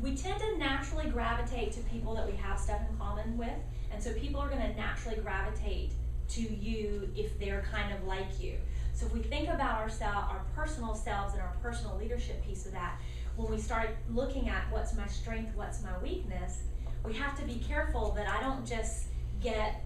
we tend to naturally gravitate to people that we have stuff in common with, and so people are going to naturally gravitate to you if they're kind of like you. So if we think about ourselves, our personal selves and our personal leadership piece of that, when we start looking at what's my strength, what's my weakness, we have to be careful that I don't just get,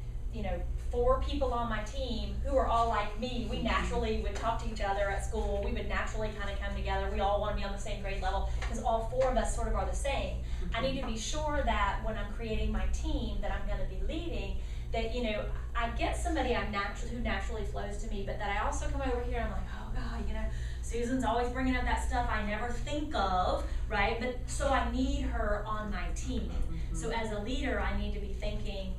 4 people on my team who are all like me. We naturally would talk to each other at school. We would naturally kind of come together. We all want to be on the same grade level because all 4 of us sort of are the same. I need to be sure that when I'm creating my team that I'm going to be leading, that, I get somebody who naturally flows to me, but that I also come over here and I'm like, oh God, Susan's always bringing up that stuff I never think of, right? But so I need her on my team. So as a leader, I need to be thinking,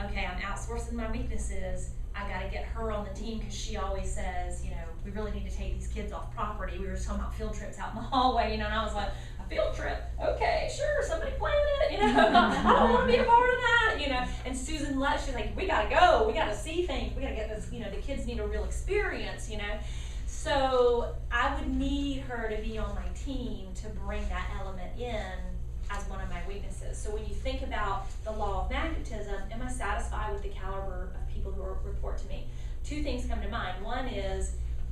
okay, I'm outsourcing my weaknesses. I got to get her on the team because she always says, we really need to take these kids off property. We were just talking about field trips out in the hallway, and I was like, a field trip? Okay, sure, somebody plan it, I don't want to be a part of that, And Susan she's like, we got to go. We got to see things. We got to get this, the kids need a real experience, So I would need her to be on my team to bring that element in as one of my weaknesses. So when you think about the law of magnetism, am I satisfied with the caliber of people who report to me? 2 things come to mind. One is,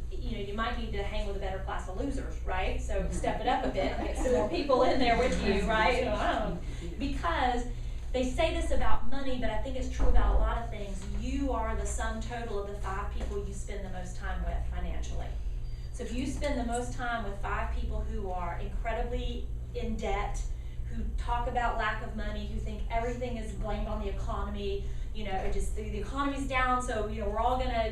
you might need to hang with a better class of losers, right? So step it up a bit, get some more people in there with you, right? Because they say this about money, but I think it's true about a lot of things. You are the sum total of the 5 people you spend the most time with financially. So if you spend the most time with 5 people who are incredibly in debt, who talk about lack of money, who think everything is blamed on the economy, or just the economy's down, so we're all gonna,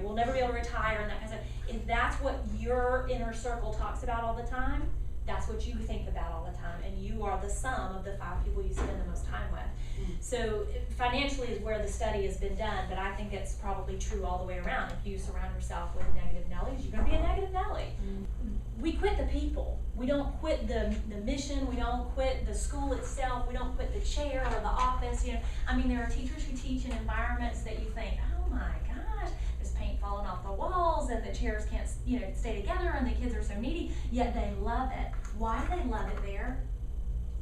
we'll never be able to retire and that kind of stuff. If that's what your inner circle talks about all the time, that's what you think about all the time, and you are the sum of the 5 people you spend the most time with. So financially is where the study has been done, but I think it's probably true all the way around. If you surround yourself with negative Nellies, you're gonna be a negative Nellie. We quit the people. We don't quit the mission. We don't quit the school itself. We don't quit the chair or the office. There are teachers who teach in environments that you think, oh my gosh, there's paint falling off the walls and the chairs can't, stay together and the kids are so needy, yet they love it. Why do they love it there?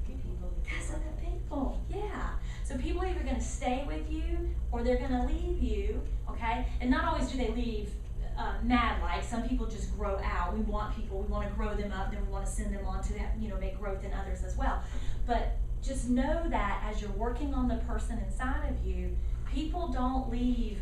Because of the people, yeah. So people are either going to stay with you or they're going to leave you, okay? And not always do they leave mad-like. Some people just grow out. We want people, we want to grow them up, then we want to send them on to make growth in others as well. But just know that as you're working on the person inside of you, people don't leave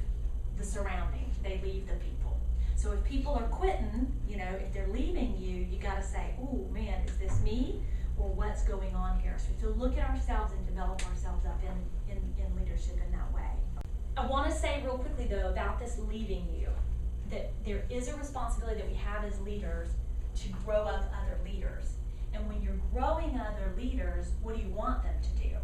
the surrounding, they leave the people. So if people are quitting, if they're leaving you, you got to say, oh man, is this me or what's going on here? So to look at ourselves and develop ourselves up in leadership in that way. I want to say real quickly though about this leaving you, that there is a responsibility that we have as leaders to grow up other leaders. And when you're growing other leaders, what do you want them to do?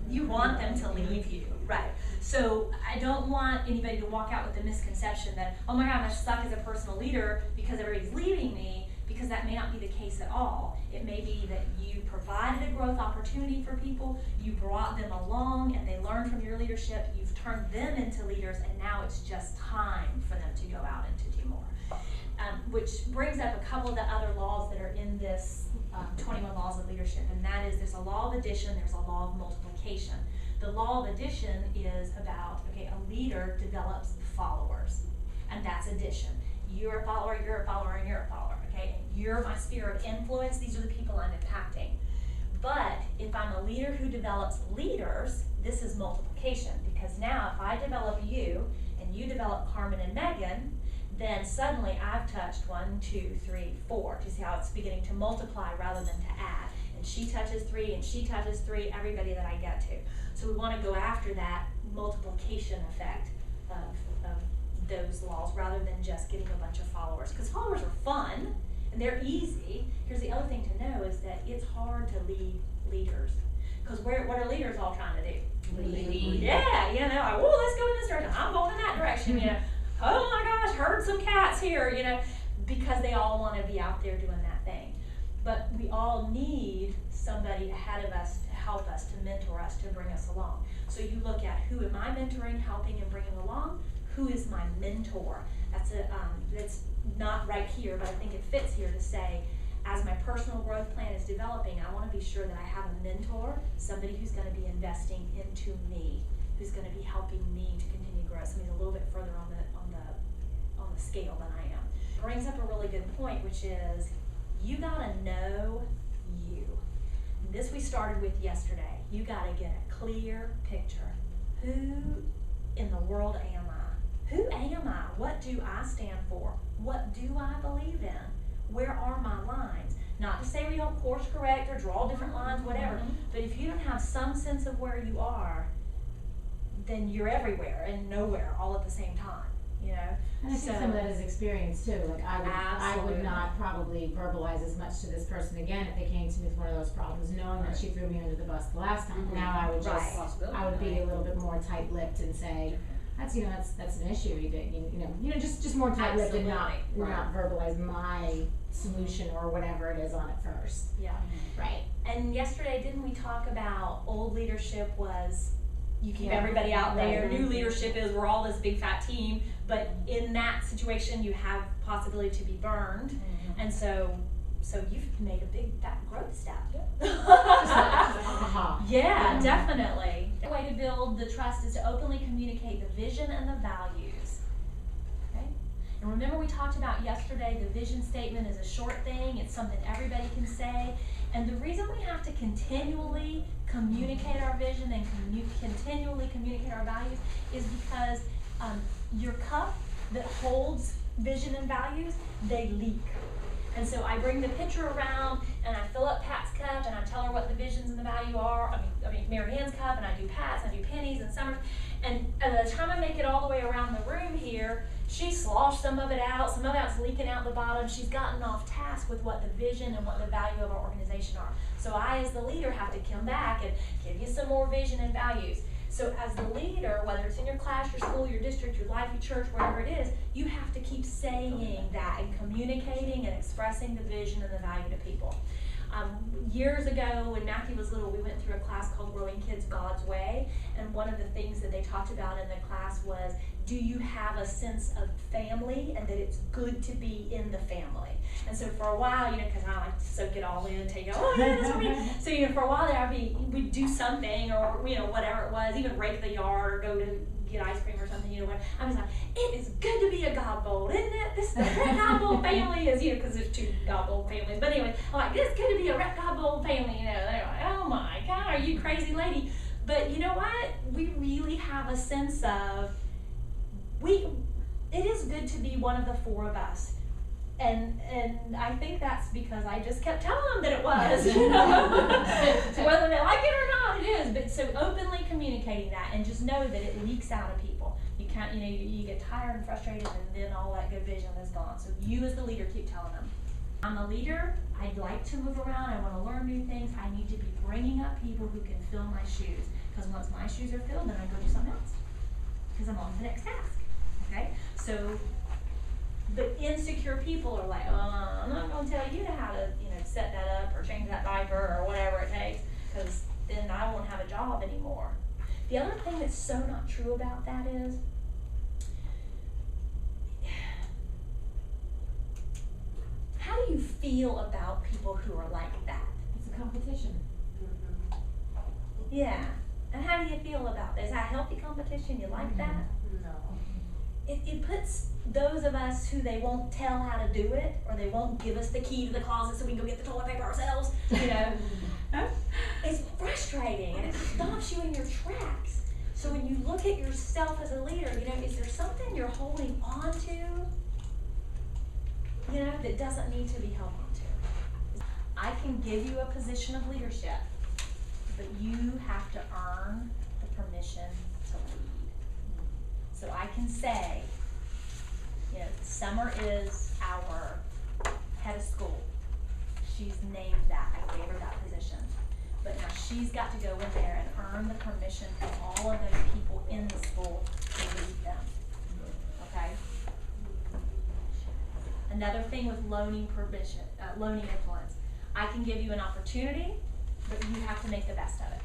You want them to leave you, right? So I don't want anybody to walk out with the misconception that, oh my God, I'm stuck as a personal leader because everybody's leaving me, because that may not be the case at all. It may be that you provided a growth opportunity for people, you brought them along and they learned from your leadership, you've turned them into leaders, and now it's just time for them to go out and to do more. Which brings up a couple of the other laws that are in this 21 laws of leadership, and that is there's a law of addition, there's a law of multiplication. The law of addition is about, a leader develops followers, and that's addition. You're a follower, you're a follower, and you're a follower, okay? And you're my sphere of influence, these are the people I'm impacting. But if I'm a leader who develops leaders, this is multiplication, because now if I develop you, and you develop Carmen and Megan, then suddenly I've touched 1, 2, 3, 4. Do you see how it's beginning to multiply rather than to add? And she touches 3, and she touches 3, everybody that I get to. So we want to go after that multiplication effect of those laws rather than just getting a bunch of followers. Because followers are fun, and they're easy. Here's the other thing to know is that it's hard to lead leaders. Because what are leaders all trying to do? Lead. Yeah, let's go in this direction. I'm going in that direction, Oh my gosh, herd some cats here, because they all want to be out there doing that thing. But we all need somebody ahead of us to help us, to mentor us, to bring us along. So you look at who am I mentoring, helping, and bringing along? Who is my mentor? That's not right here, but I think it fits here to say, as my personal growth plan is developing, I want to be sure that I have a mentor, somebody who's going to be investing into me, who's going to be helping me to continue to grow. Somebody's a little bit further on the scale than I am. Brings up a really good point, which is you got to know you. And this we started with yesterday. You got to get a clear picture. Who in the world am I? Who am I? What do I stand for? What do I believe in? Where are my lines? Not to say we don't course correct or draw different lines, whatever, but if you don't have some sense of where you are, then you're everywhere and nowhere all at the same time, you know? And I think some of that is experience too. Like I would not probably verbalize as much to this person again if they came to me with one of those problems, knowing that she threw me under the bus the last time. Now I would just, I would be a little bit more tight-lipped and say, that's an issue. Just more tight-lipped and not verbalize my solution or whatever it is on it first. Yeah. Right. And yesterday, didn't we talk about old leadership was you keep everybody out there. New leadership is we're all this big fat team, but in that situation you have possibility to be burned, and so you've made a big fat growth step. Yeah, definitely. The way to build the trust is to openly communicate the vision and the values. Okay? And remember we talked about yesterday, the vision statement is a short thing, it's something everybody can say. And the reason we have to continually communicate our vision and continually communicate our values is because your cup that holds vision and values, they leak. And so I bring the pitcher around and I fill up Pat's cup and I tell her what the visions and the value are. I mean Mary Ann's cup, and I do Pat's, I do Penny's and Summer's. And by the time I make it all the way around the room here, she sloshed some of it out, some of that's leaking out the bottom. She's gotten off task with what the vision and what the value of our organization are. So I, as the leader, have to come back and give you some more vision and values. So as the leader, whether it's in your class, your school, your district, your life, your church, wherever it is, you have to keep saying that and communicating and expressing the vision and the value to people. Years ago, when Matthew was little, we went through a class called Growing Kids God's Way, and one of the things that they talked about in the class was, do you have a sense of family and that it's good to be in the family? And so for a while, because I like to soak it all in and take it, oh yeah, that's what we. So for a while there, we'd do something or whatever it was, even rake the yard or go to get ice cream or something. I was like, it is good to be a Godbold, isn't it? This the Rhett Godbold family is because there's two Godbold families. But anyway, I'm like, it's good to be a Rhett Godbold family. They're like, oh my God, are you crazy lady? But you know what? We really have a sense of it is good to be one of the four of us. And I think that's because I just kept telling them that it was, whether they like it or not, it is. But so openly communicating that and just know that it leaks out of people. You can't, you get tired and frustrated, and then all that good vision is gone. So you as the leader keep telling them, I'm a leader. I'd like to move around. I want to learn new things. I need to be bringing up people who can fill my shoes. Because once my shoes are filled, then I go do something else. Because I'm on to the next task. Okay, so. But insecure people are like, I'm not going to tell you how to, set that up or change that diaper or whatever it takes, because then I won't have a job anymore. The other thing that's so not true about that is, how do you feel about people who are like that? It's a competition. Yeah. And how do you feel about that? Is that healthy competition? You like that? No. It puts those of us who they won't tell how to do it, or they won't give us the key to the closet so we can go get the toilet paper ourselves, it's frustrating and it stops you in your tracks. So when you look at yourself as a leader, is there something you're holding on to, that doesn't need to be held on to? I can give you a position of leadership, but you have to earn the permission to lead. So I can say, Summer is our head of school. She's named that. I gave her that position. But now she's got to go in there and earn the permission from all of those people in the school to lead them. Okay? Another thing with loaning influence. I can give you an opportunity, but you have to make the best of it.